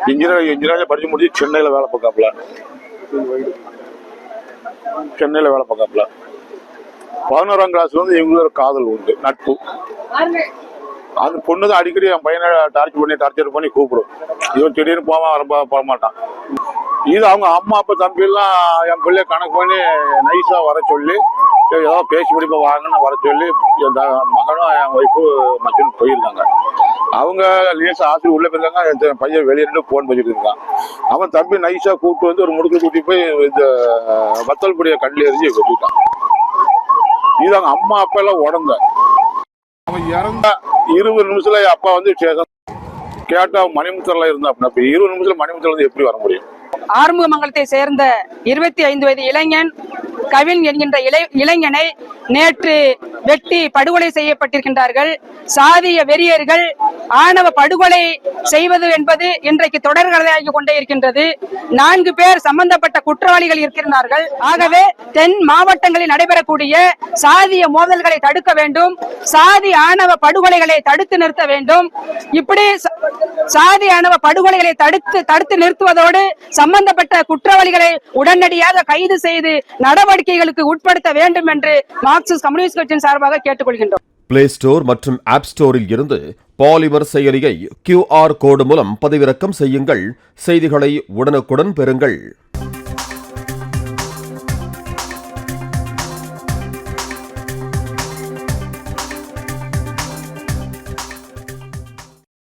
Engineering படிச்சு முடிச்சு சென்னையில வேலை பார்க்காப்புல. சென்னையில வேலை பார்க்காப்புல. 11ஆம் கிளாஸ்ல வந்து இவங்களுக்கு காதல் உண்டு, நட்பு. அந்த பொண்ணு தான் அடிக்கடி என் பையனை டார்ச்சர் பண்ணி கூப்பிடும். இவன் திடீர்னு போக மாட்டான். இது அவங்க அம்மா அப்பா தம்பி எல்லாம் என் பிள்ளைய கணக்கு பண்ணி நைஸா வர சொல்லி ஏதோ பேசி முடிப்ப வாங்கன்னு வர சொல்லி என் மகனும் என் ஒய்ஃபு மச்சனும் போயிருக்காங்க. அவங்க லேசா ஆசிரியர் உள்ள போயிருக்காங்க. என் பையன் வெளியே நின்று போன் வச்சுட்டு இருக்கான். அவன் தம்பி நைஸா கூப்பிட்டு வந்து ஒரு முடுக்கு கூட்டி போய் இந்த வத்தல் பொடியை கண்ணில் எரிஞ்சு கொட்டிட்டான். இது அவங்க அம்மா அப்பா எல்லாம் உடந்த. அவன் இறந்த 20 நிமிஷத்துல அப்பா வந்து கேட்டா மணிமுத்தரில் இருந்தா அப்படின்னா 20 நிமிஷத்துல மணிமுத்தர் வந்து எப்படி வர முடியும்? ஆறுமுகமங்கலத்தை சேர்ந்த 25 வயது இளைஞன் கவின் என்கின்ற இளைஞனை நேற்று வெட்டி படுகொலை செய்யப்பட்டிருக்கின்றார்கள். சாதிய வெறியர்கள் ஆணவ படுகொலை செய்வது என்பது இன்றைக்கு தொடர்கதையாகி கொண்டே இருக்கின்றது. 4 பேர் சம்பந்தப்பட்ட குற்றவாளிகள் இருக்கிறார்கள். ஆகவே தென் மாவட்டங்களில் நடைபெறக்கூடிய சாதிய மோதல்களை தடுக்க வேண்டும். சாதி ஆணவ படுகொலைகளை தடுத்து நிறுத்த வேண்டும். இப்படி சாதி ஆணவ படுகொலைகளை தடுத்து நிறுத்துவதோடு சம்பந்தப்பட்ட குற்றவாளிகளை உடனடியாக கைது செய்து நடவடிக்கைகளுக்கு உட்படுத்த வேண்டும் என்று மார்க்சிஸ்ட் கம்யூனிஸ்ட் கட்சியின் சார்பாக கேட்டுக்கொள்கின்றோம். பிளே ஸ்டோர் மற்றும் ஆப் ஸ்டோரில் இருந்து பாலிமர் செயலியை QR கோடு மூலம் பதிவிறக்கம் செய்யுங்கள். செய்திகளை உடனுக்குடன் பெறுங்கள்.